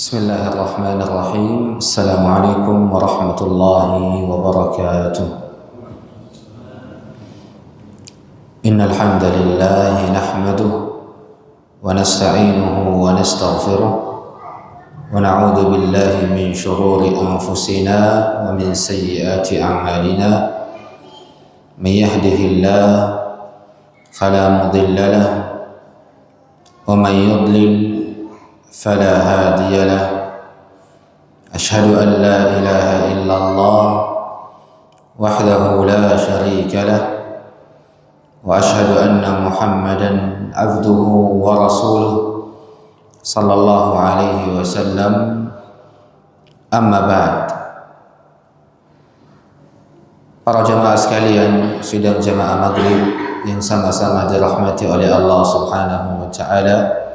بسم الله الرحمن الرحيم. السلام عليكم ورحمة الله وبركاته. إن الحمد لله نحمده ونستعينه ونستغفره ونعوذ بالله من شرور أنفسنا ومن سيئات أعمالنا. من يهده الله فلا مضل له ومن يضلل فلا هادي له. أشهد أن لا إله إلا الله وحده لا شريك له وأشهد أن محمدا عبده ورسوله صلى الله عليه وسلم. أما بعد. Para jemaah sekalian, sidang jemaah maghrib yang sama-sama dirahmati oleh Allah Subhanahu wa taala,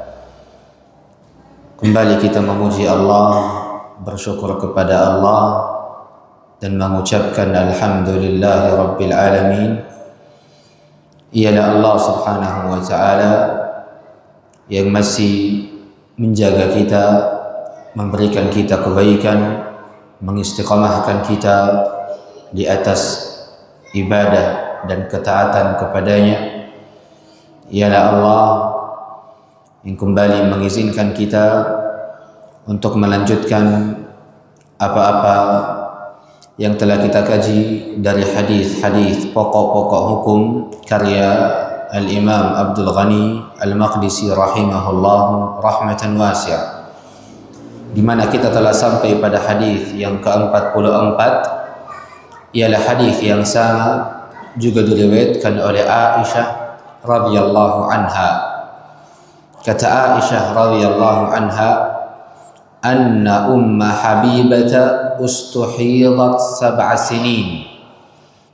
kembali kita memuji Allah, bersyukur kepada Allah dan mengucapkan alhamdulillahi rabbil alamin. Ialah Allah Subhanahu wa taala yang masih menjaga kita, memberikan kita kebaikan, mengistiqamahkan kita di atas ibadah dan ketaatan kepadanya. Ialah Allah yang kembali mengizinkan kita untuk melanjutkan apa-apa yang telah kita kaji dari hadis-hadis pokok-pokok hukum karya Al-Imam Abdul Ghani Al-Maqdisi rahimahullah rahmatan wasi'ah, di mana kita telah sampai pada hadis yang ke-44. Ialah hadis yang sama juga diriwayatkan oleh Aisyah radhiyallahu anha. Kata Aisyah radhiyallahu anha, anna umma Habibata ustuhidat 7 sinin,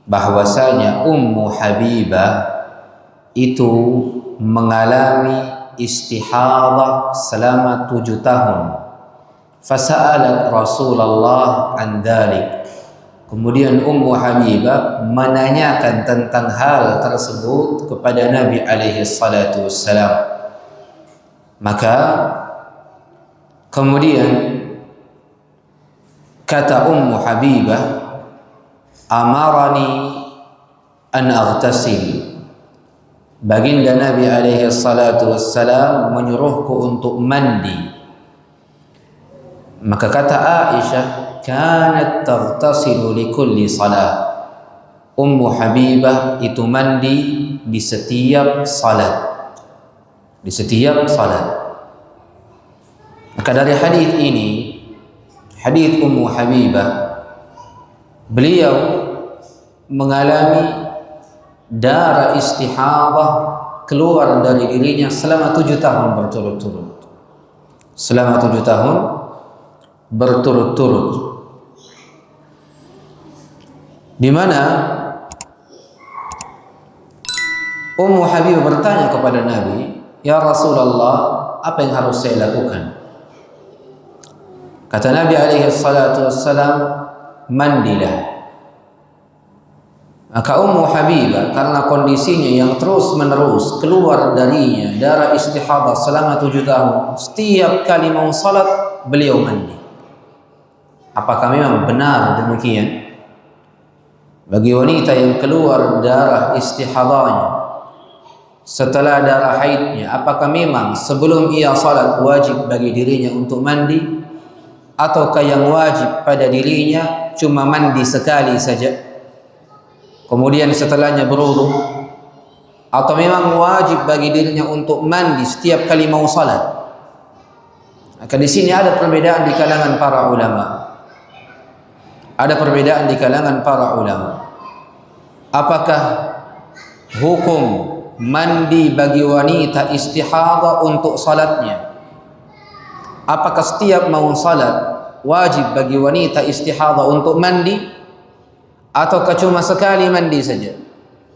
bahwasanya Ummu Habibah itu mengalami istihadah selama 7 tahun. Fasa'alat Rasulullah an dzalik, kemudian Ummu Habibah menanyakan tentang hal tersebut kepada Nabi alaihi salatu wassalam. Maka kemudian kata Ummu Habibah, amarani an aghtasil, baginda Nabi alaihi salatu wassalam menyuruhku untuk mandi. Maka kata Aisyah, kanat taghtasilu li kulli salat, Ummu Habibah itu mandi di setiap salat, di setiap salat. Maka dari hadis ini, hadis Ummu Habibah, beliau mengalami darah istihadah keluar dari dirinya selama 7 tahun berturut-turut. Selama 7 tahun berturut-turut, di mana Ummu Habibah bertanya kepada Nabi, ya Rasulullah, apa yang harus saya lakukan? Kata Nabi alaihi salatu wassalam, mandilah. Maka Ummu Habibah karena kondisinya yang terus menerus keluar darinya darah istihadah selama 7 tahun, setiap kali mau salat beliau mandi. Apakah memang benar demikian? Bagi wanita yang keluar darah istihadahnya setelah darah haidnya, apakah memang sebelum ia salat wajib bagi dirinya untuk mandi, ataukah yang wajib pada dirinya cuma mandi sekali saja kemudian setelahnya berwudu, atau memang wajib bagi dirinya untuk mandi setiap kali mau salat? Maka di sini ada perbedaan di kalangan para ulama. Ada perbedaan di kalangan para ulama. Apakah hukum mandi bagi wanita istihadah untuk salatnya? Apakah setiap mau salat wajib bagi wanita istihadah untuk mandi, ataukah cuma sekali mandi saja?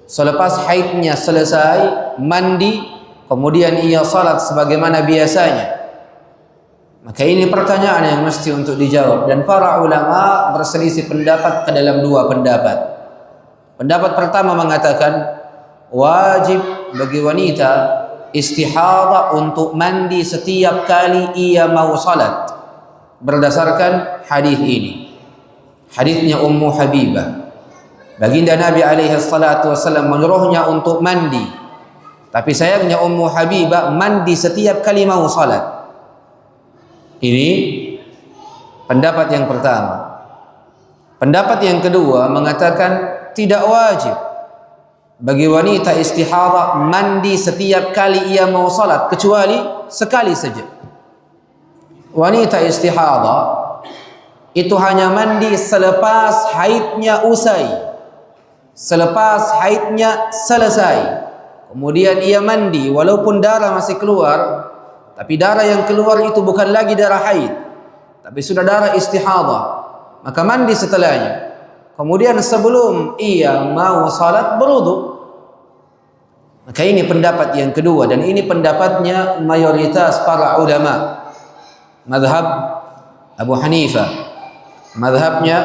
Selepas haidnya selesai mandi, kemudian ia salat sebagaimana biasanya? Maka ini pertanyaan yang mesti untuk dijawab, dan para ulama berselisih pendapat ke dalam 2 pendapat. Pendapat pertama mengatakan wajib bagi wanita istihadah untuk mandi setiap kali ia mau salat. berdasarkan hadis ini. Hadisnya Ummu Habibah. Baginda Nabi alaihi salatu wasallam menyuruhnya untuk mandi. Tapi sayangnya Ummu Habibah mandi setiap kali mau salat. Ini pendapat yang pertama. Pendapat yang kedua mengatakan tidak wajib bagi wanita istihadah mandi setiap kali ia mau salat, kecuali sekali saja. Wanita istihadah itu hanya mandi selepas haidnya usai, selepas haidnya selesai. Kemudian ia mandi walaupun darah masih keluar, tapi darah yang keluar itu bukan lagi darah haid, tapi sudah darah istihadah, maka mandi setelahnya. Kemudian sebelum ia mau salat berwudu. Maka ini pendapat yang kedua, dan ini pendapatnya mayoritas para ulama. Mazhab Abu Hanifah, mazhabnya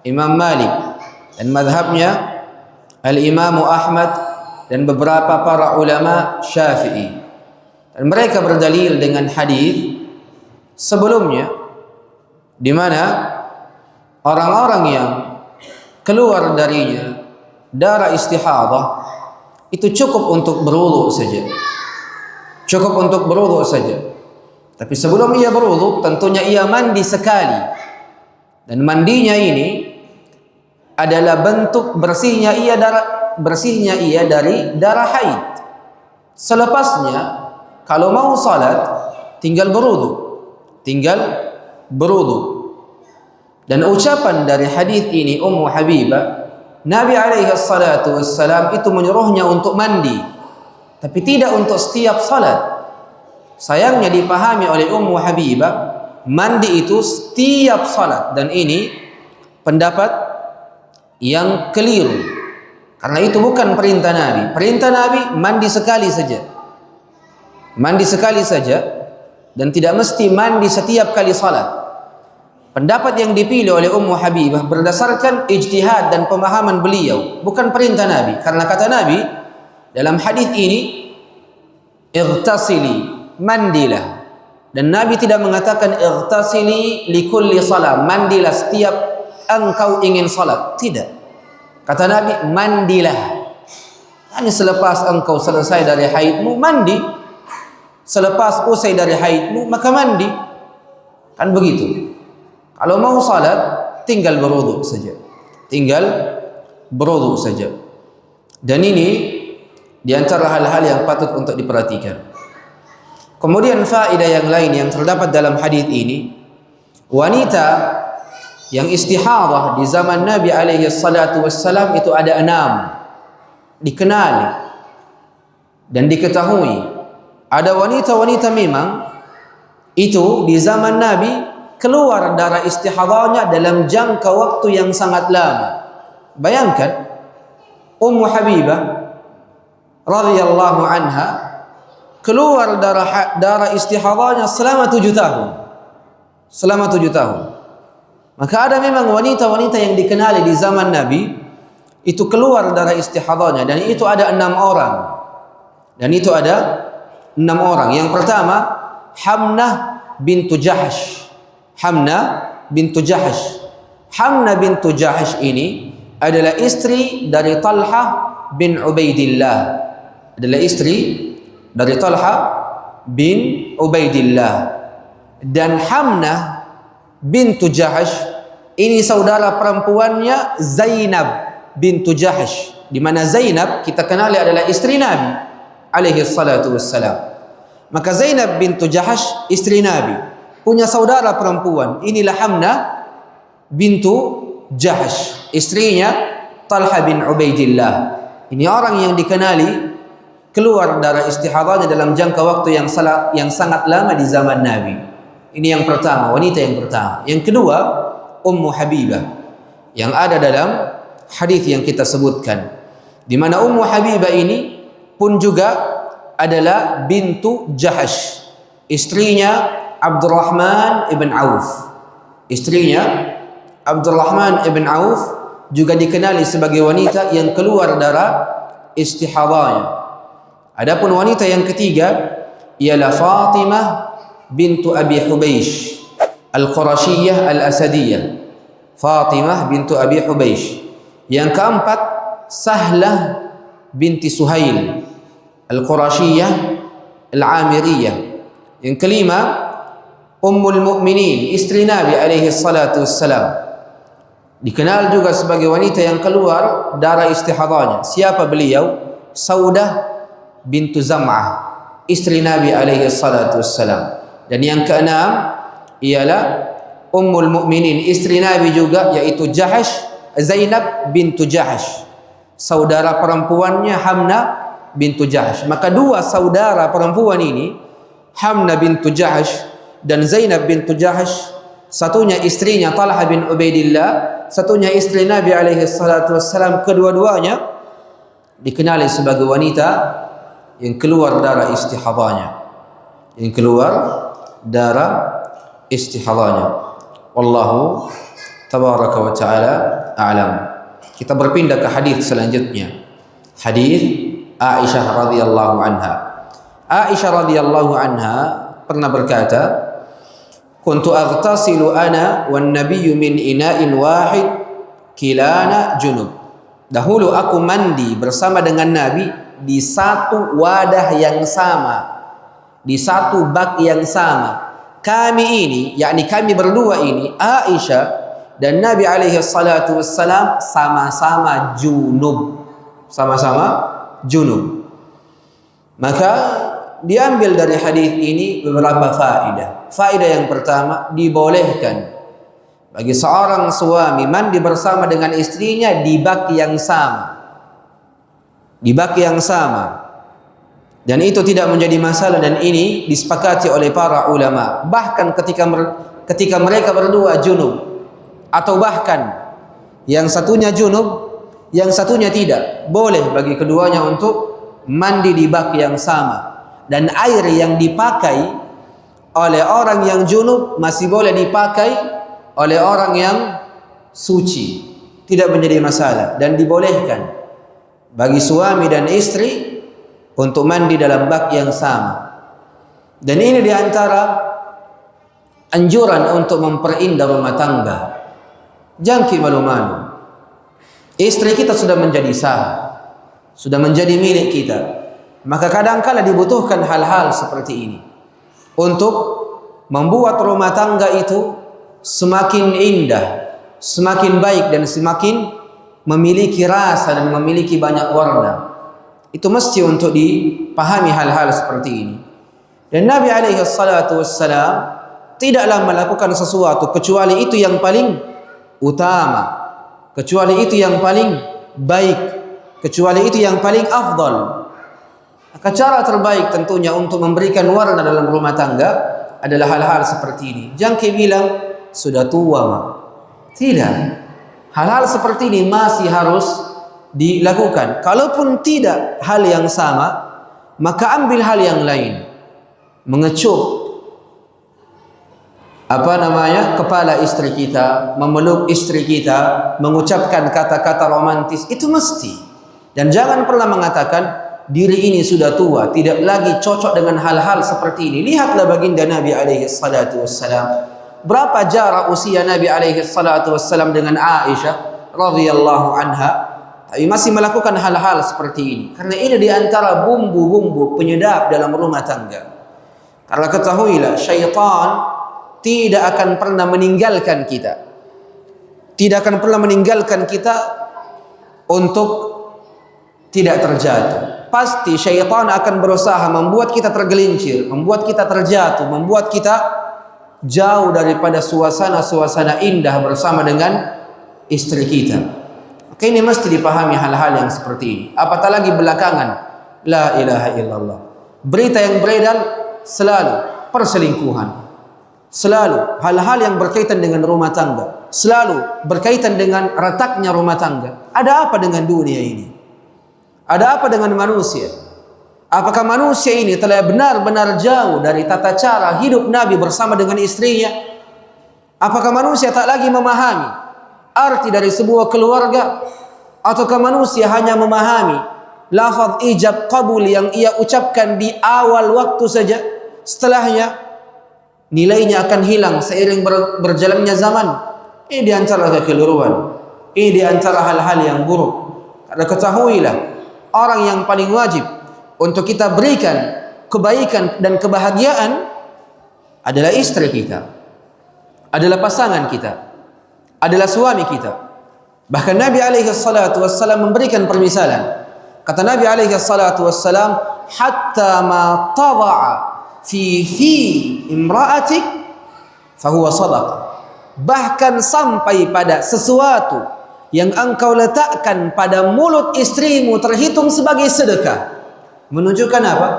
Imam Malik, dan mazhabnya Al-Imam Ahmad dan beberapa para ulama Syafi'i. Dan mereka berdalil dengan hadis sebelumnya, di mana orang-orang yang keluar darinya darah istihadah itu cukup untuk berwudu saja. Cukup untuk berwudu saja. Tapi sebelum ia berwudu, tentunya ia mandi sekali. Dan mandinya ini adalah bentuk bersihnya ia dari darah haid. Selepasnya kalau mau salat tinggal berwudu. Dan ucapan dari hadis ini Ummu Habibah, Nabi alaihi salatu wassalam itu menyuruhnya untuk mandi, tapi tidak untuk setiap salat. Sayangnya dipahami oleh Ummu Habibah mandi itu setiap salat, dan ini pendapat yang keliru. Karena itu bukan perintah Nabi. Perintah Nabi mandi sekali saja. Mandi sekali saja, dan tidak mesti mandi setiap kali salat. Pendapat yang dipilih oleh Ummu Habibah berdasarkan ijtihad dan pemahaman beliau, bukan perintah Nabi. Karena kata Nabi dalam hadis ini, "Ightasili", mandilah. Dan Nabi tidak mengatakan "Ightasili likulli salat", mandilah setiap engkau ingin salat. Tidak. Kata Nabi, mandilah. Yani selepas engkau selesai dari haidmu, mandi. Selepas usai dari haidmu, maka mandi. Kan begitu. Kalau mau salat, tinggal berwudu saja. Dan ini di antara hal-hal yang patut untuk diperhatikan. Kemudian faedah yang lain yang terdapat dalam hadis ini, wanita yang istihadah di zaman Nabi alaihi salatu wassalam itu ada 6. Dikenali dan diketahui. Ada wanita-wanita memang itu di zaman Nabi keluar darah istihadahnya dalam jangka waktu yang sangat lama. Bayangkan Ummu Habibah radhiyallahu anha keluar darah istihadahnya selama 7 tahun. Selama 7 tahun. Maka ada memang wanita-wanita yang dikenali di zaman Nabi itu keluar darah istihadahnya, dan itu ada 6 orang. Yang pertama, Hamnah bintu Jahash. Hamnah bintu Jahash ini adalah istri dari Talha bin Ubaidillah. Dan Hamnah bintu Jahash ini saudara perempuannya Zainab bintu Jahash, di mana Zainab kita kenali adalah istri Nabi alaihi salatu wassalam. Maka Zainab bintu Jahash istri Nabi punya saudara perempuan, inilah Hamnah bintu Jahash, istrinya Talha bin Ubaidillah. Ini orang yang dikenali keluar darah istihadahnya dalam jangka waktu yang sangat lama di zaman Nabi. Ini yang pertama, wanita yang pertama. Yang kedua, Ummu Habibah yang ada dalam hadis yang kita sebutkan, di mana Ummu Habibah ini pun juga adalah bintu Jahash, istrinya Abdurrahman ibn Auf. Istrinya Abdurrahman ibn Auf juga dikenali sebagai wanita yang keluar darah istihadahnya. Adapun wanita yang ketiga ialah Fatimah bintu Abi Hubeish Al-Qurasyiyah Al-Asadiyah, Fatimah bintu Abi Hubeish. Yang keempat, Sahlah binti Suhail Al-Qurasyiyah Al-Amiriyah. Yang kelima, Ummul Mukminin, istri Nabi alaihi salatu wassalam. Dikenal juga sebagai wanita yang keluar darah istihadahnya. Siapa beliau? Saudah bintu Zam'ah, istri Nabi alaihi salatu wassalam. Dan yang keenam ialah Ummul Mukminin, istri Nabi juga, yaitu Zainab bintu Jahash, saudara perempuannya Hamna bintu Jahash. Maka dua saudara perempuan ini, Hamna bintu Jahash dan Zainab bintu Jahash, satunya istrinya Talha bin Ubaidillah, satunya istri Nabi alaihi salatu wassalam. Kedua-duanya dikenali sebagai wanita yang keluar darah istihadahnya, yang keluar darah istihadahnya. Wallahu tabaraka wa ta'ala a'lam. Kita berpindah ke hadis selanjutnya. Hadis Aisyah radhiyallahu anha. Aisyah radhiyallahu anha pernah berkata, "Kuntu aghtasilu ana wan nabiyyu min ina'in wahid kilana junub." Dahulu aku mandi bersama dengan Nabi di satu wadah yang sama, di satu bak yang sama. Kami ini, yakni kami berdua ini, Aisyah dan Nabi alaihi salatu wassalam, sama-sama junub. Sama-sama junub. Maka diambil dari hadis ini beberapa faedah. Faedah yang pertama, dibolehkan bagi seorang suami mandi bersama dengan istrinya di bak yang sama. Di bak yang sama. Dan itu tidak menjadi masalah, dan ini disepakati oleh para ulama. Bahkan ketika mereka berdua junub, atau bahkan yang satunya junub, yang satunya tidak, boleh bagi keduanya untuk mandi di bak yang sama. Dan air yang dipakai oleh orang yang junub masih boleh dipakai oleh orang yang suci, tidak menjadi masalah, dan dibolehkan bagi suami dan istri untuk mandi dalam bak yang sama. Dan ini diantara anjuran untuk memperindah rumah tangga. Jangki malu-malu. Istri kita sudah menjadi sah, sudah menjadi milik kita. Maka kadang-kala dibutuhkan hal-hal seperti ini untuk membuat rumah tangga itu semakin indah, semakin baik, dan semakin memiliki rasa dan memiliki banyak warna. Itu mesti untuk dipahami hal-hal seperti ini. Dan Nabi alaihi salatu wassalam tidaklah melakukan sesuatu kecuali itu yang paling utama, kecuali itu yang paling baik, kecuali itu yang paling afdal. Maka cara terbaik tentunya untuk memberikan warna dalam rumah tangga adalah hal-hal seperti ini. Jangan bilang sudah tua, mak. Tidak. Hal-hal seperti ini masih harus dilakukan. Kalaupun tidak hal yang sama, maka ambil hal yang lain. Mengecup kepala istri kita, memeluk istri kita, mengucapkan kata-kata romantis, itu mesti. Dan jangan pernah mengatakan diri ini sudah tua, tidak lagi cocok dengan hal-hal seperti ini. Lihatlah baginda Nabi alaihi salatu wassalam. Berapa jarak usia Nabi alaihi salatu wassalam dengan Aisyah radhiyallahu anha, tapi masih melakukan hal-hal seperti ini. Karena ini diantara bumbu-bumbu penyedap dalam rumah tangga. Karena ketahuilah, syaitan tidak akan pernah meninggalkan kita. Tidak akan pernah meninggalkan kita untuk tidak terjatuh. Pasti syaitan akan berusaha membuat kita tergelincir, membuat kita terjatuh, membuat kita jauh daripada suasana-suasana indah bersama dengan istri kita. Maka ini mesti dipahami hal-hal yang seperti ini. Apatah lagi belakangan, la ilaha illallah, berita yang beredar selalu perselingkuhan, selalu hal-hal yang berkaitan dengan rumah tangga, selalu berkaitan dengan retaknya rumah tangga. Ada apa dengan dunia ini? Ada apa dengan manusia? Apakah manusia ini telah benar-benar jauh dari tata cara hidup Nabi bersama dengan istrinya? Apakah manusia tak lagi memahami arti dari sebuah keluarga? Ataukah manusia hanya memahami lafaz ijab qabul yang ia ucapkan di awal waktu saja? Setelahnya nilainya akan hilang seiring berjalannya zaman. Ini di antara kekeliruan. Ini di antara hal-hal yang buruk. Karena ketahuilah, orang yang paling wajib untuk kita berikan kebaikan dan kebahagiaan adalah istri kita, adalah pasangan kita, adalah suami kita. Bahkan Nabi alaihi salatu wassalam memberikan permisalan. Kata Nabi alaihi salatu wassalam, hatta ma tada'a fi imra'atik fahuwa sadaqah. Bahkan sampai pada sesuatu yang engkau letakkan pada mulut istrimu terhitung sebagai sedekah. Menunjukkan apa?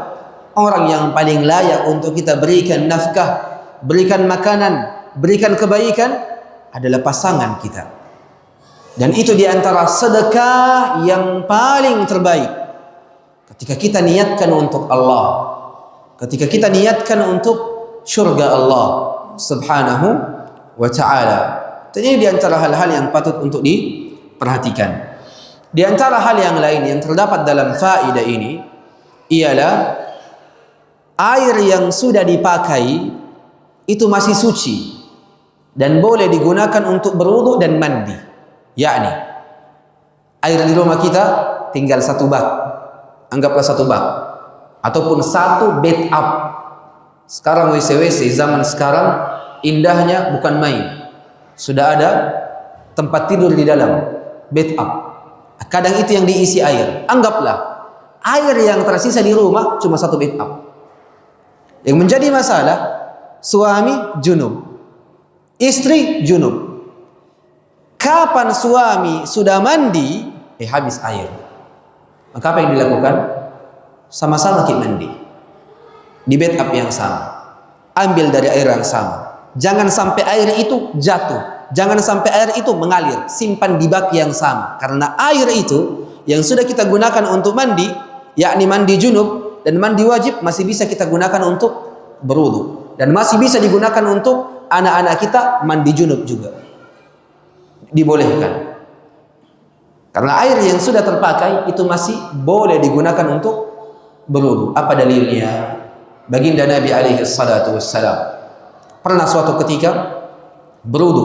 Orang yang paling layak untuk kita berikan nafkah, berikan makanan, berikan kebaikan adalah pasangan kita. Dan itu di antara sedekah yang paling terbaik. Ketika kita niatkan untuk Allah, ketika kita niatkan untuk syurga Allah subhanahu wa ta'ala. Ini di antara hal-hal yang patut untuk diperhatikan. Di antara hal yang lain yang terdapat dalam faedah ini ialah air yang sudah dipakai itu masih suci dan boleh digunakan untuk berwudu dan mandi. Yakni air di rumah kita tinggal satu bak, anggaplah satu bak ataupun satu bathtub. Sekarang WC zaman sekarang indahnya bukan main. Sudah ada tempat tidur di dalam bathtub. Kadang itu yang diisi air. Anggaplah air yang tersisa di rumah cuma satu bathtub. Yang menjadi masalah, suami junub, istri junub. Kapan suami sudah mandi, habis air. Maka apa yang dilakukan? Sama-sama kita mandi di bathtub yang sama. Ambil dari air yang sama. Jangan sampai air itu jatuh. Jangan sampai air itu mengalir. Simpan di bak yang sama. Karena air itu yang sudah kita gunakan untuk mandi, yakni mandi junub dan mandi wajib, masih bisa kita gunakan untuk berwudu. Dan masih bisa digunakan untuk anak-anak kita mandi junub juga. Dibolehkan. Karena air yang sudah terpakai itu masih boleh digunakan untuk berwudu. Apa dalilnya? Baginda Nabi alaihi salatu wassalam pernah suatu ketika berwudu,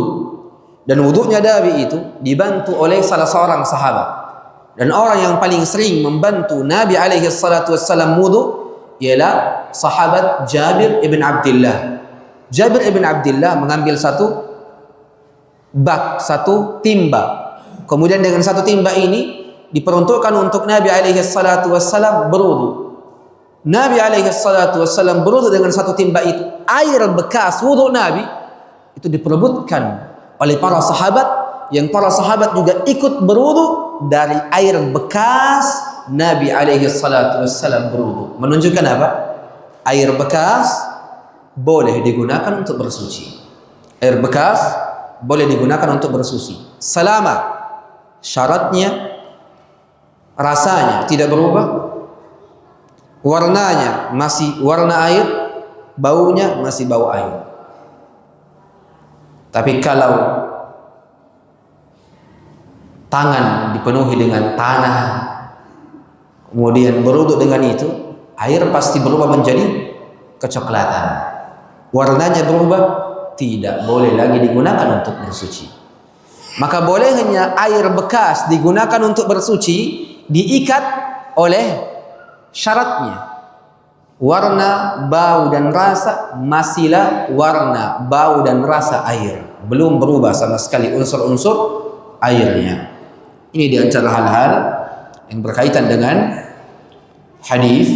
dan wudunya Nabi itu dibantu oleh salah seorang sahabat. Dan orang yang paling sering membantu Nabi alaihi salatu wassalam wudu ialah sahabat Jabir ibn Abdullah. Jabir ibn Abdullah mengambil satu bak, satu timba. Kemudian dengan satu timba ini diperuntukkan untuk Nabi alaihi salatu wassalam berwudu. Nabi alaihi salatu wassalam berwudu dengan satu timba itu. Air bekas wudu Nabi itu diperebutkan oleh para sahabat, yang para sahabat juga ikut berwudu dari air bekas Nabi alaihi salatu wassalam berwudu. Menunjukkan apa? Air bekas boleh digunakan untuk bersuci. Air bekas boleh digunakan untuk bersuci selama syaratnya rasanya tidak berubah, warnanya masih warna air, baunya masih bau air. Tapi kalau tangan dipenuhi dengan tanah, kemudian berwudu dengan itu, air pasti berubah menjadi kecoklatan. Warnanya berubah, tidak boleh lagi digunakan untuk bersuci. Maka bolehnya air bekas digunakan untuk bersuci diikat oleh syaratnya. Warna, bau dan rasa masihlah warna, bau dan rasa air. Belum berubah sama sekali unsur-unsur airnya. Ini di antara hal-hal yang berkaitan dengan hadis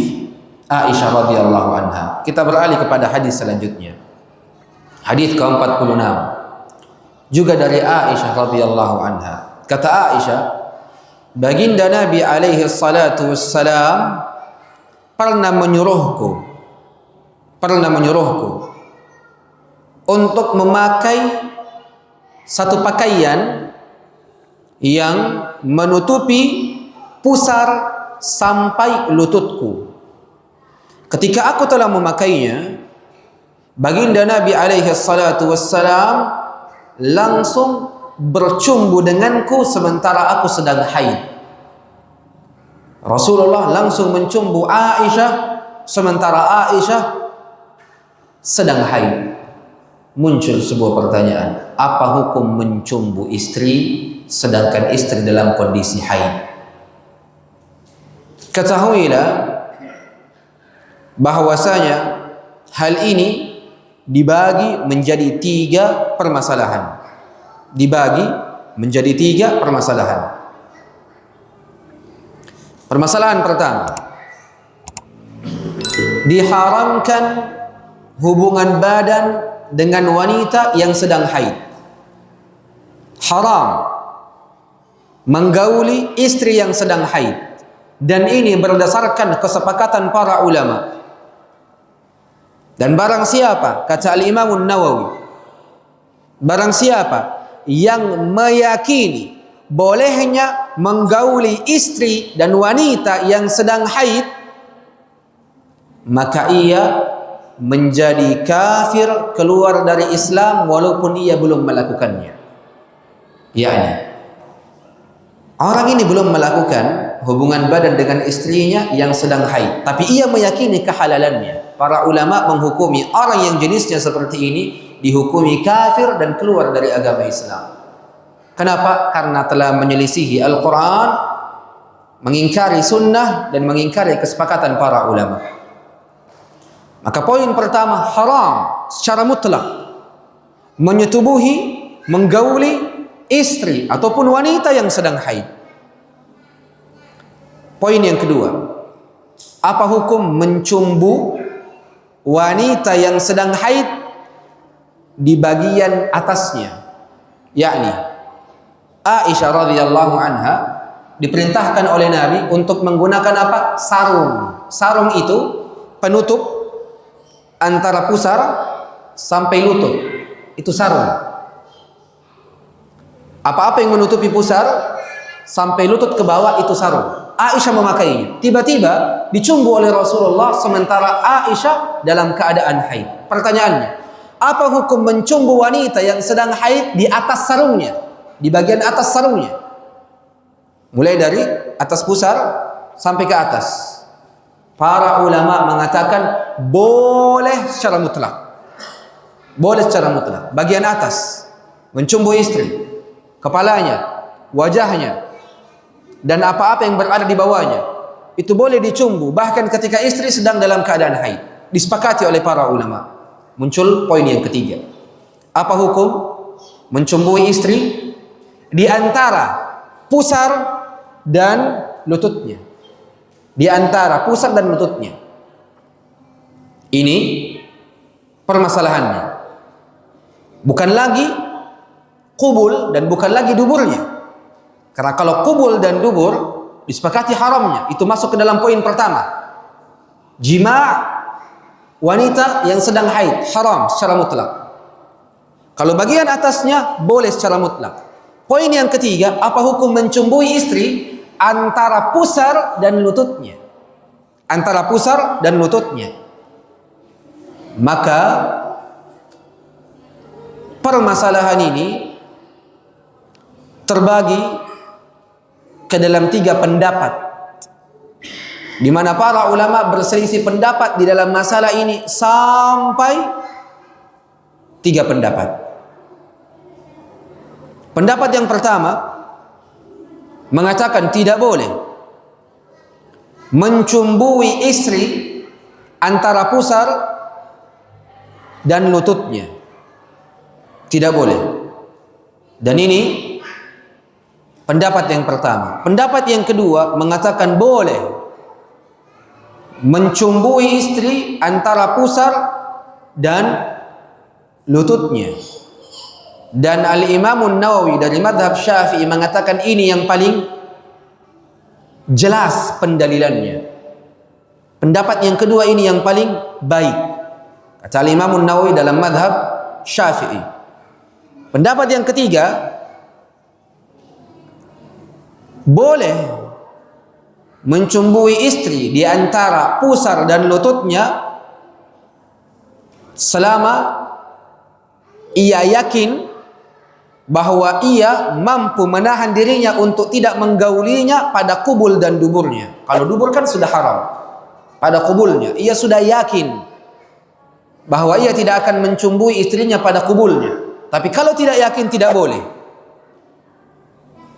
Aisyah radhiyallahu anha. Kita beralih kepada hadis selanjutnya. Hadis ke-46 juga dari Aisyah radhiyallahu anha. Kata Aisyah, baginda Nabi alaihi salatu wassalam pernah menyuruhku untuk memakai satu pakaian yang menutupi pusar sampai lututku. Ketika aku telah memakainya, baginda Nabi alaihi salatu wassalam langsung bercumbu denganku sementara aku sedang haid. Rasulullah langsung mencumbu Aisyah sementara Aisyah sedang haid. muncul sebuah pertanyaan, apa hukum mencumbu istri sedangkan istri dalam kondisi haid? Ketahuilah bahwasanya hal ini dibagi menjadi 3 permasalahan. Dibagi menjadi 3 permasalahan. Permasalahan pertama, diharamkan hubungan badan dengan wanita yang sedang haid. Haram menggauli istri yang sedang haid, dan ini berdasarkan kesepakatan para ulama. Dan barang siapa, kata Al-Imam An-Nawawi, barang siapa yang meyakini bolehnya menggauli istri dan wanita yang sedang haid, maka ia menjadi kafir, keluar dari Islam walaupun ia belum melakukannya. Yani orang ini belum melakukan hubungan badan dengan istrinya yang sedang haid, tapi ia meyakini kehalalannya. Para ulama menghukumi orang yang jenisnya seperti ini dihukumi kafir dan keluar dari agama Islam. Kenapa? Karena telah menyelisihi Al-Quran, mengingkari sunnah, dan mengingkari kesepakatan para ulama. Maka poin pertama, haram secara mutlak menyetubuhi, menggauli istri ataupun wanita yang sedang haid. Poin yang kedua, apa hukum mencumbu wanita yang sedang haid di bagian atasnya? Yakni Aisyah radhiyallahu anha diperintahkan oleh Nabi untuk menggunakan apa? Sarung. Sarung itu penutup antara pusar sampai lutut. Itu sarung. Apa-apa yang menutupi pusar sampai lutut ke bawah itu sarung. Aisyah memakainya. Tiba-tiba dicumbu oleh Rasulullah sementara Aisyah dalam keadaan haid. Pertanyaannya, apa hukum mencumbu wanita yang sedang haid di atas sarungnya, di bagian atas sarungnya, mulai dari atas pusar sampai ke atas? Para ulama mengatakan boleh secara mutlak. Boleh secara mutlak. Bagian atas mencumbu istri, kepalanya, wajahnya, dan apa-apa yang berada di bawahnya, itu boleh dicumbu bahkan ketika istri sedang dalam keadaan haid. Disepakati oleh para ulama. Muncul poin yang ketiga, apa hukum mencumbui istri di antara pusar dan lututnya? Di antara pusar dan lututnya. Ini permasalahannya. Bukan lagi kubul dan bukan lagi duburnya. Karena kalau kubul dan dubur disepakati haramnya, itu masuk ke dalam poin pertama. Jima' wanita yang sedang haid haram secara mutlak. Kalau bagian atasnya boleh secara mutlak. Poin yang ketiga, apa hukum mencumbui istri antara pusar dan lututnya? Antara pusar dan lututnya. Maka permasalahan ini terbagi ke dalam 3 pendapat, di mana para ulama berselisih pendapat di dalam masalah ini sampai 3 pendapat. Pendapat yang pertama mengatakan tidak boleh mencumbui istri antara pusar dan lututnya. Tidak boleh. Dan ini pendapat yang pertama. Pendapat yang kedua mengatakan boleh mencumbui istri antara pusar dan lututnya. Dan Al-Imam An-Nawawi dari madhab Syafi'i mengatakan ini yang paling jelas pendalilannya. Pendapat yang kedua ini yang paling baik, kata Al-Imam An-Nawawi dalam madhab Syafi'i. Pendapat yang ketiga, boleh mencumbui istri di antara pusar dan lututnya selama ia yakin bahwa ia mampu menahan dirinya untuk tidak menggaulinya pada kubul dan duburnya. Kalau dubur kan sudah haram. Pada kubulnya ia sudah yakin bahwa ia tidak akan mencumbui istrinya pada kubulnya. Tapi kalau tidak yakin, tidak boleh.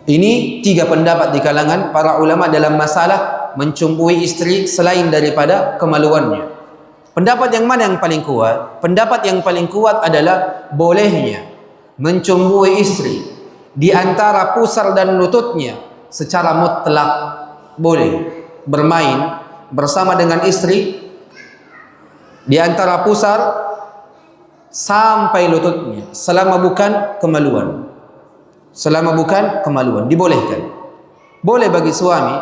Ini 3 pendapat di kalangan para ulama dalam masalah mencumbui istri selain daripada kemaluannya. Pendapat yang mana yang paling kuat? Pendapat yang paling kuat adalah bolehnya mencumbui istri di antara pusar dan lututnya secara mutlak. Boleh bermain bersama dengan istri di antara pusar sampai lututnya selama bukan kemaluan. Selama bukan kemaluan dibolehkan. Boleh bagi suami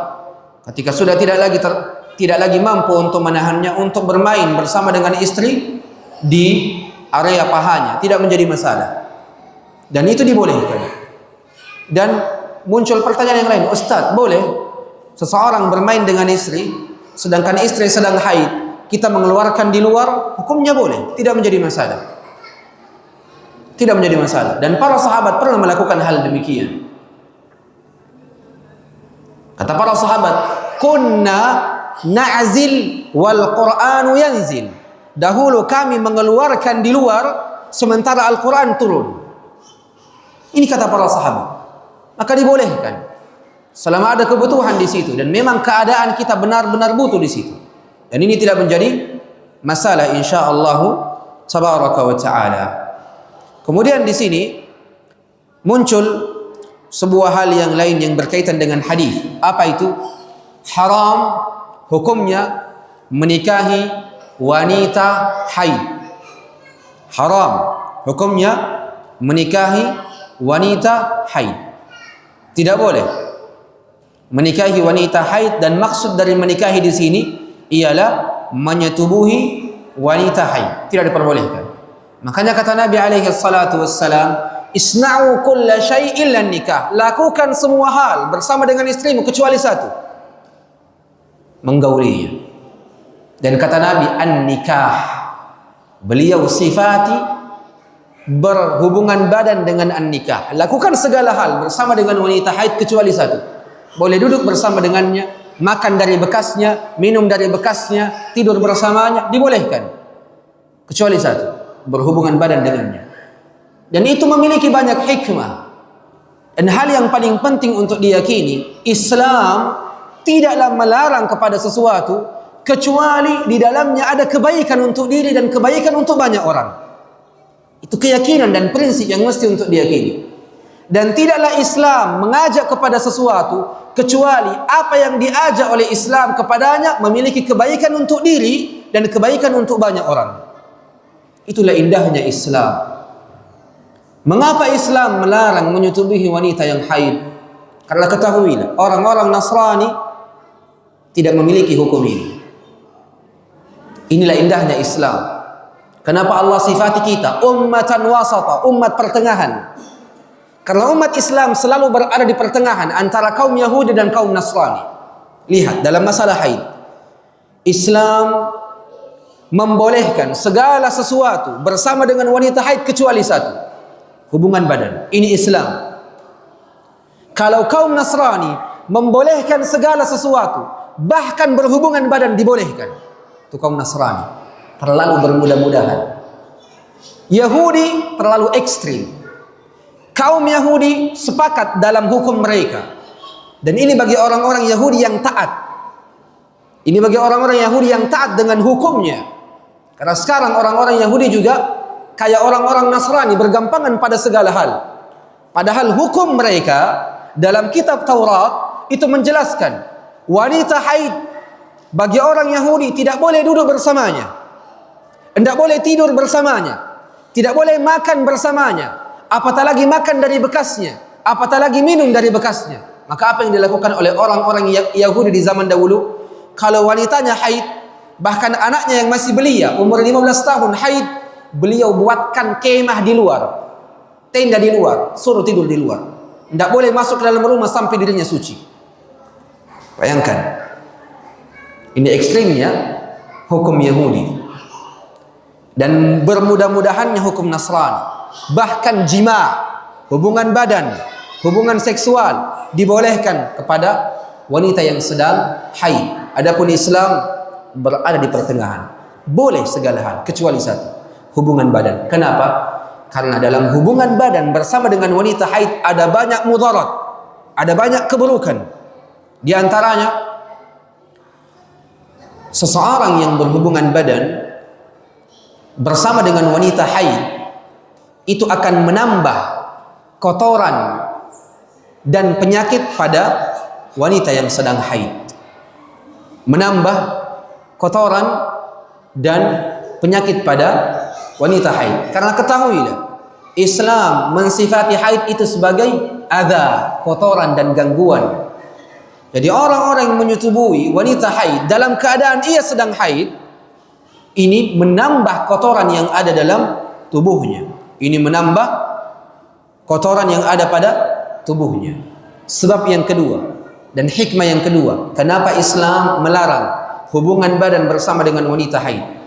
ketika sudah tidak lagi mampu untuk menahannya, untuk bermain bersama dengan istri di area pahanya, tidak menjadi masalah. Dan itu dibolehkan. Dan muncul pertanyaan yang lain, Ustaz, boleh seseorang bermain dengan istri sedangkan istri sedang haid, kita mengeluarkan di luar? Hukumnya boleh, tidak menjadi masalah. Tidak menjadi masalah. Dan para sahabat pernah melakukan hal demikian. Kata para sahabat, kunna na'zil wal Qur'anu yanzil. Dahulu kami mengeluarkan di luar sementara Al-Quran turun. Ini kata para sahabat. Maka dibolehkan selama ada kebutuhan di situ dan memang keadaan kita benar-benar butuh di situ. Dan ini tidak menjadi masalah insyaallah tabaraka wa taala. Kemudian di sini muncul sebuah hal yang lain yang berkaitan dengan hadis. Apa itu? Haram hukumnya menikahi wanita haid. Haram hukumnya menikahi wanita haid. Tidak boleh menikahi wanita haid, dan maksud dari menikahi di sini ialah menyetubuhi wanita haid. Tidak diperbolehkan. Makanya kata Nabi alaihi salatu wassalam, isna'u kulla syai' illa nikah. Lakukan semua hal bersama dengan istrimu kecuali satu, menggaulinya. Dan kata Nabi, an-nikah, beliau sifati berhubungan badan dengan an-nikah. Lakukan segala hal bersama dengan wanita haid kecuali satu. Boleh duduk bersama dengannya, makan dari bekasnya, minum dari bekasnya, tidur bersamanya, dibolehkan. Kecuali satu, berhubungan badan dengannya. Dan itu memiliki banyak hikmah. Dan hal yang paling penting untuk diyakini, Islam tidaklah melarang kepada sesuatu kecuali di dalamnya ada kebaikan untuk diri dan kebaikan untuk banyak orang. Itu keyakinan dan prinsip yang mesti untuk diyakini. Dan tidaklah Islam mengajak kepada sesuatu kecuali apa yang diajak oleh Islam kepadanya memiliki kebaikan untuk diri dan kebaikan untuk banyak orang. Itulah indahnya Islam. Mengapa Islam melarang menyetubuhi wanita yang haid? Karena ketahuilah, orang-orang Nasrani tidak memiliki hukum ini. Inilah indahnya Islam. Kenapa Allah sifati kita ummatan wasata, umat pertengahan? Karena umat Islam selalu berada di pertengahan antara kaum Yahudi dan kaum Nasrani. Lihat dalam masalah haid, Islam membolehkan segala sesuatu bersama dengan wanita haid kecuali satu, hubungan badan. Ini Islam. Kalau kaum Nasrani membolehkan segala sesuatu, bahkan berhubungan badan dibolehkan, itu kaum Nasrani terlalu bermudah-mudahan. Yahudi terlalu ekstrim. Kaum Yahudi sepakat dalam hukum mereka. Dan ini bagi orang-orang Yahudi yang taat. Ini bagi orang-orang Yahudi yang taat dengan hukumnya. Karena sekarang orang-orang Yahudi juga kayak orang-orang Nasrani, bergampangan pada segala hal. Padahal hukum mereka dalam kitab Taurat itu menjelaskan wanita haid bagi orang Yahudi tidak boleh duduk bersamanya, tidak boleh tidur bersamanya, tidak boleh makan bersamanya, apatah lagi makan dari bekasnya, apatah lagi minum dari bekasnya. Maka apa yang dilakukan oleh orang-orang Yahudi di zaman dahulu? Kalau wanitanya haid, bahkan anaknya yang masih belia, umur 15 tahun haid, beliau buatkan kemah di luar, tenda di luar, suruh tidur di luar. Tidak boleh masuk ke dalam rumah sampai dirinya suci. Bayangkan. Ini ekstrimnya hukum Yahudi. Dan bermudah-mudahannya hukum Nasrani. Bahkan jima, hubungan badan, hubungan seksual dibolehkan kepada wanita yang sedang haid. Adapun Islam berada di pertengahan. Boleh segala hal kecuali satu. hubungan badan. Kenapa? Karena dalam hubungan badan bersama dengan wanita haid ada banyak mudarat, ada banyak keburukan. Di antaranya, seseorang yang berhubungan badan bersama dengan wanita haid itu akan menambah kotoran dan penyakit pada wanita yang sedang haid. Menambah kotoran dan penyakit pada wanita haid. Karena ketahuilah, Islam mensifati haid itu sebagai adza, kotoran dan gangguan. Jadi orang-orang yang menyetubui wanita haid dalam keadaan ia sedang haid, ini menambah kotoran yang ada dalam tubuhnya. Ini menambah kotoran yang ada pada tubuhnya. Sebab yang kedua dan hikmah yang kedua, kenapa Islam melarang hubungan badan bersama dengan wanita haid?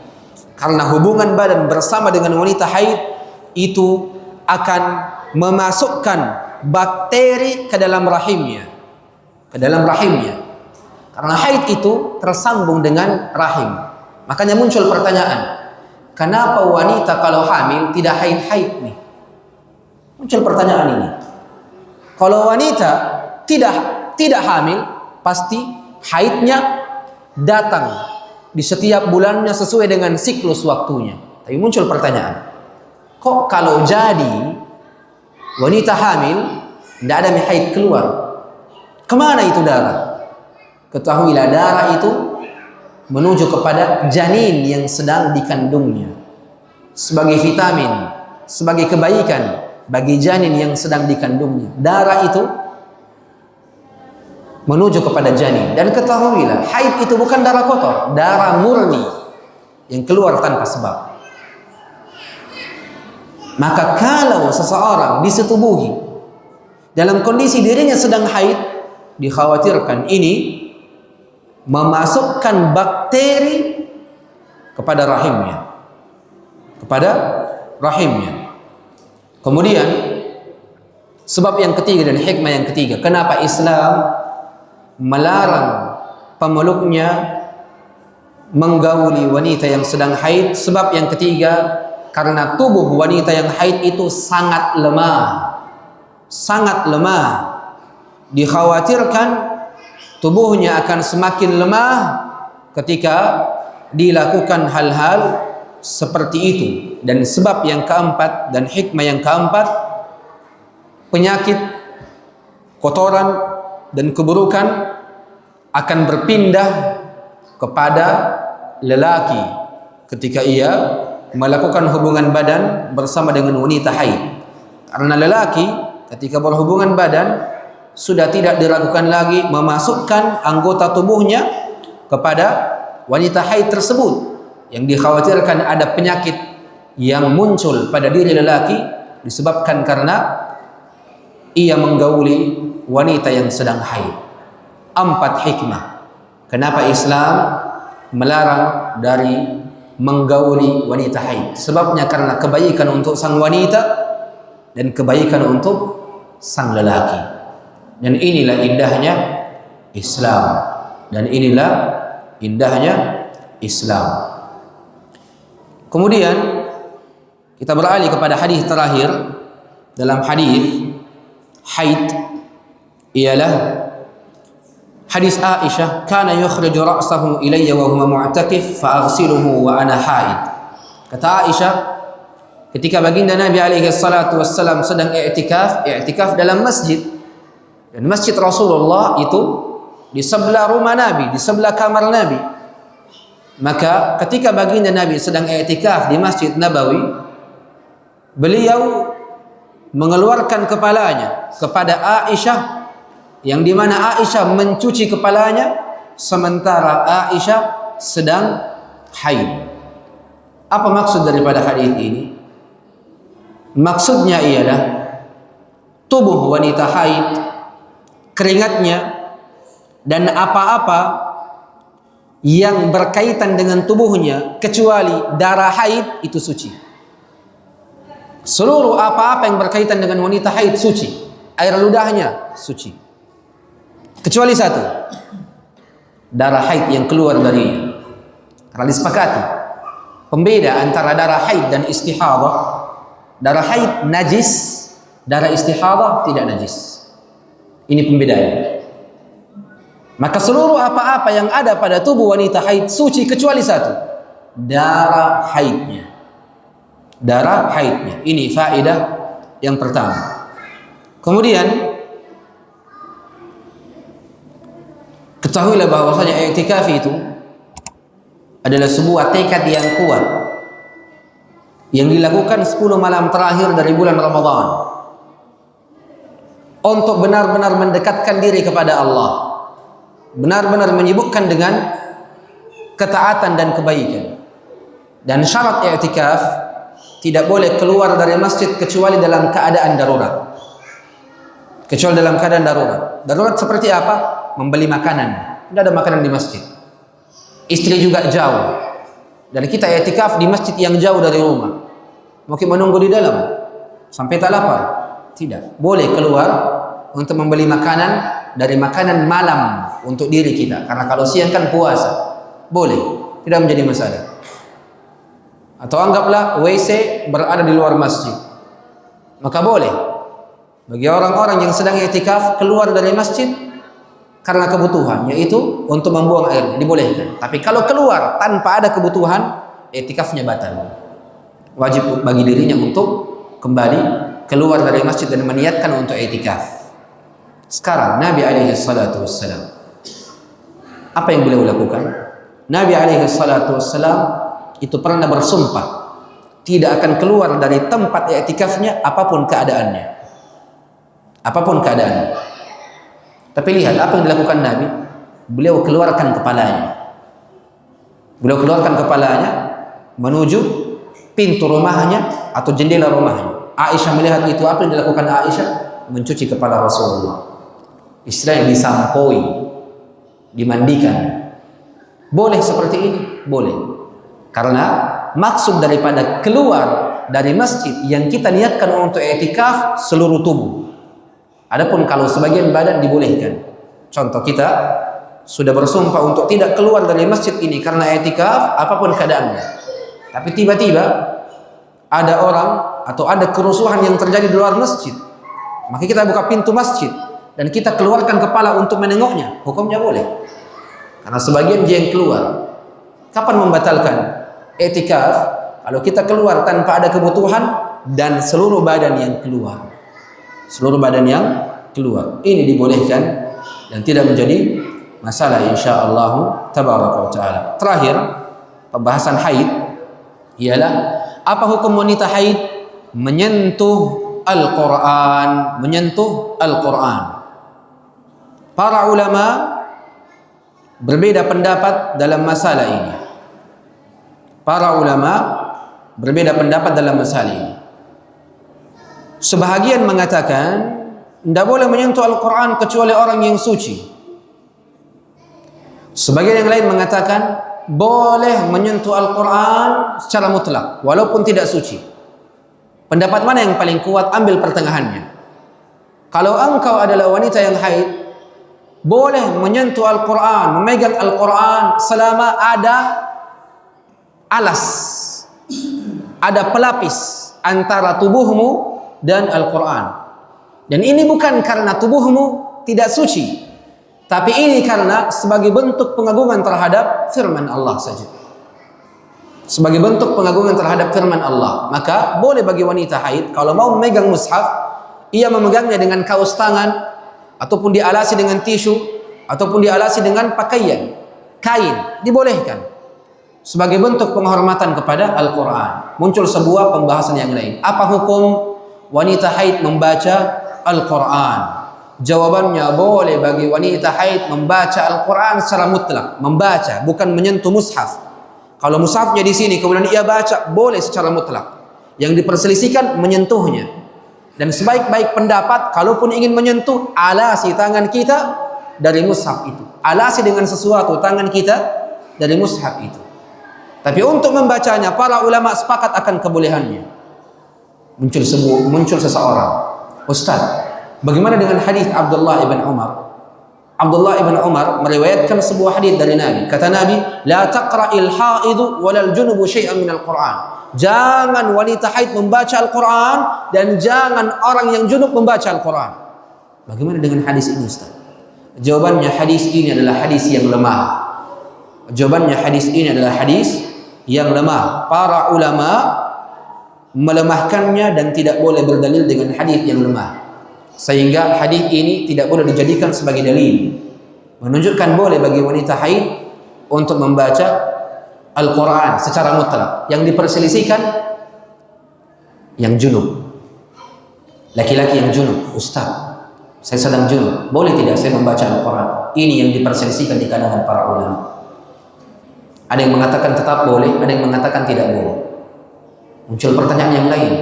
Karena hubungan badan bersama dengan wanita haid itu akan memasukkan bakteri ke dalam rahimnya. Ke dalam rahimnya. Karena haid itu tersambung dengan rahim. Makanya muncul pertanyaan, kenapa wanita kalau hamil tidak haid-haid nih? Muncul pertanyaan ini. Kalau wanita tidak hamil, pasti haidnya datang di setiap bulannya sesuai dengan siklus waktunya. Tapi muncul pertanyaan, kok kalau jadi wanita hamil tidak ada haid keluar? Kemana itu darah? Ketahuilah, darah itu menuju kepada janin yang sedang dikandungnya, sebagai vitamin, sebagai kebaikan bagi janin yang sedang dikandungnya. Darah itu menuju kepada janin. Dan ketahuilah, haid itu bukan darah kotor, darah murni yang keluar tanpa sebab. Maka kalau seseorang disetubuhi dalam kondisi dirinya sedang haid, dikhawatirkan ini memasukkan bakteri kepada rahimnya. Kemudian sebab yang ketiga dan hikmah yang ketiga, kenapa Islam melarang pemeluknya menggauli wanita yang sedang haid? Sebab yang ketiga, karena tubuh wanita yang haid itu sangat lemah. Sangat lemah. Dikhawatirkan tubuhnya akan semakin lemah ketika dilakukan hal-hal seperti itu. Dan sebab yang keempat dan hikmah yang keempat, penyakit, kotoran dan keburukan akan berpindah kepada lelaki ketika ia melakukan hubungan badan bersama dengan wanita haid. Karena lelaki ketika berhubungan badan sudah tidak dilakukan lagi memasukkan anggota tubuhnya kepada wanita haid tersebut, yang dikhawatirkan ada penyakit yang muncul pada diri lelaki disebabkan karena ia menggauli wanita yang sedang haid. 4 hikmah kenapa Islam melarang dari menggauli wanita haid. Sebabnya karena kebaikan untuk sang wanita dan kebaikan untuk sang lelaki. Dan inilah indahnya Islam. Kemudian kita beralih kepada hadis terakhir. Dalam hadis haid ialah hadis Aisyah, kana yukhriju ra'sahu ilayya wa huwa mu'takif fa aghsiluhu wa ana haid. Kata Aisyah, ketika baginda Nabi alaihi salatu wassalam sedang i'tikaf dalam masjid, dan masjid Rasulullah itu di sebelah rumah Nabi, di sebelah kamar Nabi. Maka ketika baginda Nabi sedang i'tikaf di Masjid Nabawi, beliau mengeluarkan kepalanya kepada Aisyah, yang dimana Aisyah mencuci kepalanya sementara Aisyah sedang haid. Apa maksud daripada hadis ini? Maksudnya ialah tubuh wanita haid, keringatnya dan apa-apa yang berkaitan dengan tubuhnya kecuali darah haid itu suci. Seluruh apa-apa yang berkaitan dengan wanita haid suci. Air ludahnya suci. Kecuali satu, darah haid yang keluar darinya. Karena disepakati pembeda antara darah haid dan istihadah. Darah haid najis, darah istihadah tidak najis. Ini pembedanya. Maka seluruh apa-apa yang ada pada tubuh wanita haid suci kecuali satu, darah haidnya. Darah haidnya. Ini faedah yang pertama. Kemudian ketahuilah bahwasanya i'tikaf itu adalah sebuah tekad yang kuat yang dilakukan 10 malam terakhir dari bulan Ramadan untuk benar-benar mendekatkan diri kepada Allah, benar-benar menyibukkan dengan ketaatan dan kebaikan. Dan syarat i'tikaf tidak boleh keluar dari masjid kecuali dalam keadaan darurat. Kecuali dalam keadaan darurat. Darurat seperti apa? Membeli makanan. Tidak ada makanan di masjid. Istri juga jauh. Dan kita i'tikaf di masjid yang jauh dari rumah. Mungkin menunggu di dalam sampai tak lapar. Tidak. Boleh keluar untuk membeli makanan dari makanan malam untuk diri kita. Karena kalau siang kan puasa. Boleh. Tidak menjadi masalah. Atau anggaplah WC berada di luar masjid, maka boleh bagi orang-orang yang sedang i'tikaf keluar dari masjid karena kebutuhan, yaitu untuk membuang air, dibolehkan. Tapi kalau keluar tanpa ada kebutuhan, i'tikafnya batal. Wajib bagi dirinya untuk kembali keluar dari masjid dan meniatkan untuk i'tikaf. Sekarang Nabi alaihi salatu wassalam, apa yang beliau lakukan? Nabi alaihi salatu wassalam itu pernah bersumpah tidak akan keluar dari tempat i'tikafnya apapun keadaannya. Apapun keadaannya. Tapi lihat apa yang dilakukan Nabi. Beliau keluarkan kepalanya. Beliau keluarkan kepalanya menuju pintu rumahnya atau jendela rumahnya. Aisyah melihat itu. Apa yang dilakukan Aisyah? Mencuci kepala Rasulullah. Istilahnya disampoi, dimandikan. Boleh seperti ini? Boleh. Karena maksud daripada keluar dari masjid yang kita niatkan untuk i'tikaf seluruh tubuh. Adapun kalau sebagian badan dibolehkan. Contoh, kita sudah bersumpah untuk tidak keluar dari masjid ini karena i'tikaf apapun keadaannya. Tapi tiba-tiba ada orang atau ada kerusuhan yang terjadi di luar masjid. Maka kita buka pintu masjid dan kita keluarkan kepala untuk menengoknya. Hukumnya boleh. Karena sebagian dia yang keluar. Kapan membatalkan i'tikaf? Kalau kita keluar tanpa ada kebutuhan dan seluruh badan yang keluar. Seluruh badan yang keluar. Ini dibolehkan dan tidak menjadi masalah insyaallah tabaraka wa taala. Terakhir, pembahasan haid ialah apa hukum wanita haid menyentuh Al-Qur'an, menyentuh Al-Qur'an. Para ulama berbeda pendapat dalam masalah ini. Para ulama berbeda pendapat dalam masalah ini. Sebahagian mengatakan tidak boleh menyentuh Al-Quran kecuali orang yang suci. Sebagian yang lain mengatakan boleh menyentuh Al-Quran secara mutlak walaupun tidak suci. Pendapat mana yang paling kuat? Ambil pertengahannya. Kalau engkau adalah wanita yang haid, boleh menyentuh Al-Quran, memegang Al-Quran selama ada alas, ada pelapis antara tubuhmu dan Al-Quran. Dan ini bukan karena tubuhmu tidak suci, tapi ini karena sebagai bentuk pengagungan terhadap firman Allah saja. Sebagai bentuk pengagungan terhadap firman Allah. Maka boleh bagi wanita haid kalau mau memegang mushaf, ia memegangnya dengan kaos tangan, ataupun dialasi dengan tisu, ataupun dialasi dengan pakaian, kain, dibolehkan. Sebagai bentuk penghormatan kepada Al-Quran. Muncul sebuah pembahasan yang lain. Apa hukum wanita haid membaca Al-Quran? Jawabannya boleh bagi wanita haid membaca Al-Quran secara mutlak. Membaca, bukan menyentuh mushaf. Kalau mushafnya di sini kemudian ia baca, boleh secara mutlak. Yang diperselisihkan menyentuhnya. Dan sebaik-baik pendapat, kalaupun ingin menyentuh, alasi tangan kita dari mushaf itu. Alasi dengan sesuatu tangan kita dari mushaf itu. Tapi untuk membacanya, para ulama sepakat akan kebolehannya. Muncul seseorang, Ustaz, bagaimana dengan hadis Abdullah ibn Umar? Abdullah ibn Umar meriwayatkan sebuah hadis dari Nabi. Kata Nabi, la taqra'il haidu walal junubu syai'an minal Qur'an. Jangan wanita haid membaca Al-Quran dan jangan orang yang junub membaca Al-Quran. Bagaimana dengan hadis ini, Ustaz? Jawabannya, hadis ini adalah hadis yang lemah. Jawabannya, hadis ini adalah hadis yang lemah. Para ulama melemahkannya dan tidak boleh berdalil dengan hadis yang lemah. Sehingga hadis ini tidak boleh dijadikan sebagai dalil. Menunjukkan boleh bagi wanita haid untuk membaca Al-Quran secara mutlak. Yang diperselisihkan yang junub. Laki-laki yang junub, Ustaz, saya sedang junub, boleh tidak saya membaca Al-Quran? Ini yang diperselisihkan di kalangan para ulama. Ada yang mengatakan tetap boleh, ada yang mengatakan tidak boleh. Muncul pertanyaan yang lain,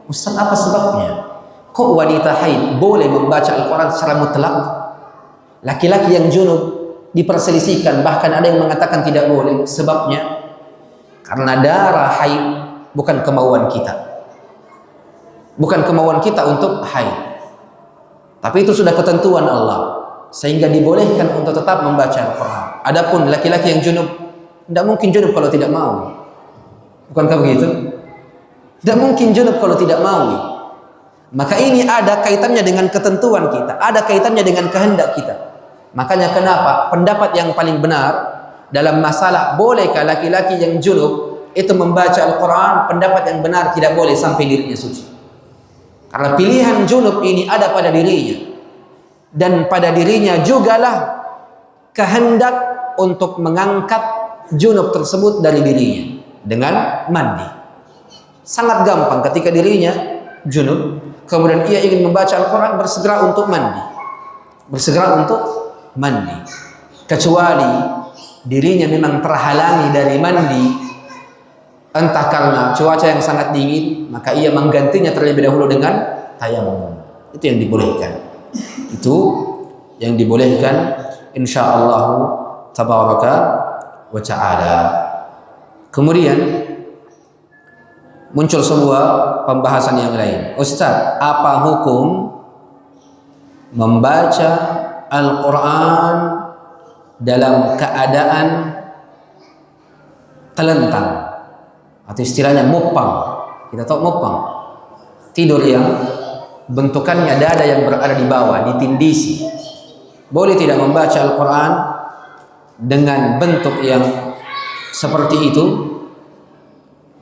Ustaz, apa sebabnya? Kok wanita haid boleh membaca Al-Quran secara mutlak? Laki-laki yang junub diperselisihkan, bahkan ada yang mengatakan tidak boleh. Sebabnya, karena darah haid bukan kemauan kita. Bukan kemauan kita untuk haid. Tapi itu sudah ketentuan Allah, sehingga dibolehkan untuk tetap membaca Al-Quran. Adapun laki-laki yang junub, tidak mungkin junub kalau tidak mau. Bukankah begitu? Tidak mungkin junub kalau tidak mau. Maka ini ada kaitannya dengan ketentuan kita, ada kaitannya dengan kehendak kita. Makanya kenapa pendapat yang paling benar dalam masalah bolehkah laki-laki yang junub itu membaca Al-Quran, pendapat yang benar tidak boleh sampai dirinya suci. Karena pilihan junub ini ada pada dirinya, dan pada dirinya jugalah kehendak untuk mengangkat junub tersebut dari dirinya dengan mandi. Sangat gampang ketika dirinya junub, kemudian ia ingin membaca Al-Quran, bersegera untuk mandi. Bersegera untuk mandi. Kecuali dirinya memang terhalangi dari mandi, entah karena cuaca yang sangat dingin, maka ia menggantinya terlebih dahulu dengan tayamum. Itu yang dibolehkan. Itu yang dibolehkan, insyaallah tabaraka wa ta'ala. Kemudian muncul sebuah pembahasan yang lain. Ustaz, apa hukum membaca Al-Quran dalam keadaan telentang, atau istilahnya mupang? Kita tahu mupang, tidur yang bentukannya dada yang berada di bawah, ditindisi. Boleh tidak membaca Al-Quran dengan bentuk yang seperti itu?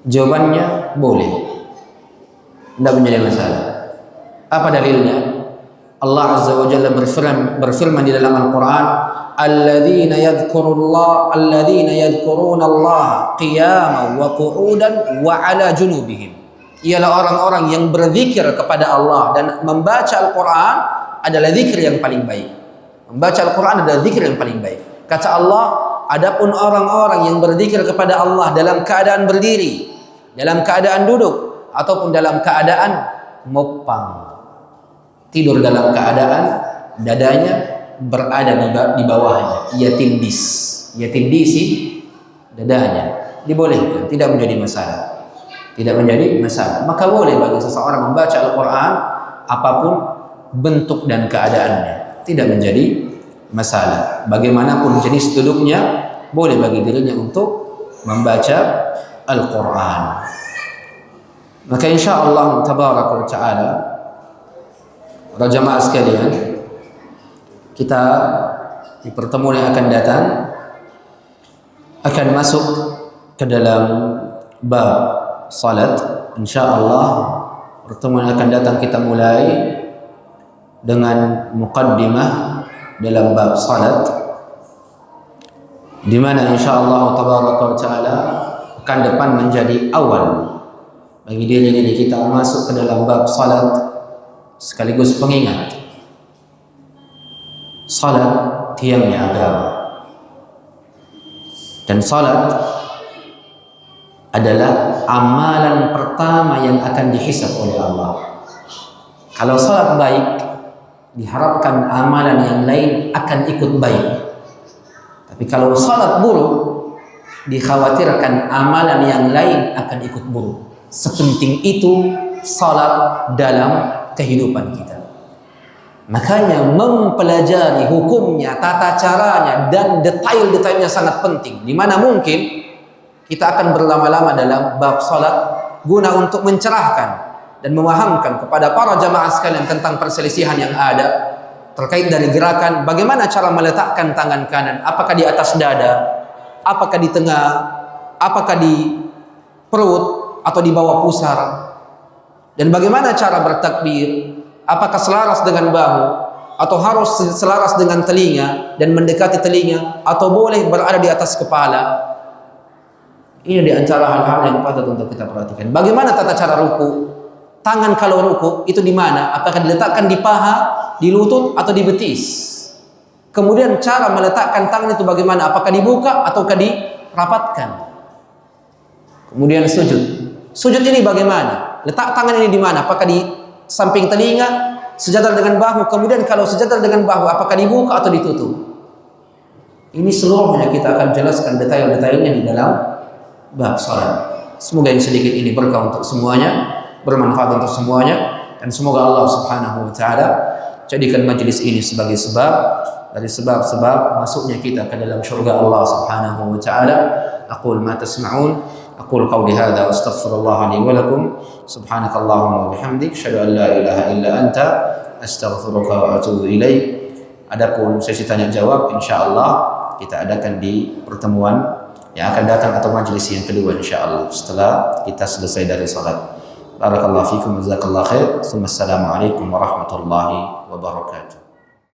Jawabannya boleh, tidak menjadi masalah. Apa dalilnya? Allah Azza wa Jalla berfirman di dalam Al-Quran, alladzina yadhkuruna Allah qiyaman wa qu'udan wa ala junubihim. Ialah orang-orang yang berzikir kepada Allah dan membaca Al-Quran adalah zikir yang paling baik. Membaca Al-Quran adalah zikir yang paling baik. Kata Allah, adapun orang-orang yang berzikir kepada Allah dalam keadaan berdiri, dalam keadaan duduk, ataupun dalam keadaan mupang, tidur dalam keadaan dadanya berada di bawahnya, ia tindisi dadanya, dibolehkan, tidak menjadi masalah. Tidak menjadi masalah. Maka boleh bagi seseorang membaca Al-Quran apapun bentuk dan keadaannya, tidak menjadi masalah. Bagaimanapun jenis duduknya, boleh bagi dirinya untuk membaca Al-Quran. Maka insyaallah tabaraka wa ta'ala, para jamaah sekalian, kita di pertemuan yang akan datang akan masuk ke dalam bab salat. Insyaallah pertemuan yang akan datang kita mulai dengan muqaddimah dalam bab salat, di mana insyaallah tabaraka wa ta'ala akan depan menjadi awal bagi diri kita masuk ke dalam bab salat, sekaligus pengingat salat tiangnya agama. Dan salat adalah amalan pertama yang akan dihisab oleh Allah. Kalau salat baik, diharapkan amalan yang lain akan ikut baik. Tapi kalau salat buruk, dikhawatirkan amalan yang lain akan ikut buruk. Sepenting itu salat dalam kehidupan kita. Makanya mempelajari hukumnya, tata caranya, dan detail-detailnya sangat penting. Di mana mungkin kita akan berlama-lama dalam bab salat guna untuk mencerahkan dan memahamkan kepada para jamaah sekalian tentang perselisihan yang ada terkait dari gerakan, bagaimana cara meletakkan tangan kanan, apakah di atas dada, apakah di tengah, apakah di perut atau di bawah pusar, dan bagaimana cara bertakbir, apakah selaras dengan bahu atau harus selaras dengan telinga dan mendekati telinga, atau boleh berada di atas kepala. Ini di antara hal-hal yang patut untuk kita perhatikan. Bagaimana tata cara ruku? Tangan kalau ruku itu di mana? Apakah diletakkan di paha, di lutut, atau di betis? Kemudian cara meletakkan tangan itu bagaimana? Apakah dibuka ataukah dirapatkan? Kemudian sujud. Sujud ini bagaimana? Letak tangan ini di mana? Apakah di samping telinga, sejajar dengan bahu? Kemudian kalau sejajar dengan bahu, apakah dibuka atau ditutup? Ini seluruhnya kita akan jelaskan detail-detailnya di dalam bab salat. Semoga yang sedikit ini berkah untuk semuanya, bermanfaat untuk semuanya, dan semoga Allah Subhanahu wa taala jadikan majelis ini sebagai sebab dari sebab-sebab masuknya kita ke dalam syurga Allah Subhanahu wa taala. Aqul ma tasma'un, aqul qawli hadza wa astaghfirullah li wa lakum. Subhanakallahumma wa bihamdik, asyhadu an la ilaha illa anta, astaghfiruka wa atubu ilaik. Adapun sesi tanya jawab insyaallah kita adakan di pertemuan yang akan datang atau majelis yang kedua insyaallah setelah kita selesai dari salat. Barakallahu fikum, jazakallahu khair. Assalamualaikum warahmatullahi wabarakatuh.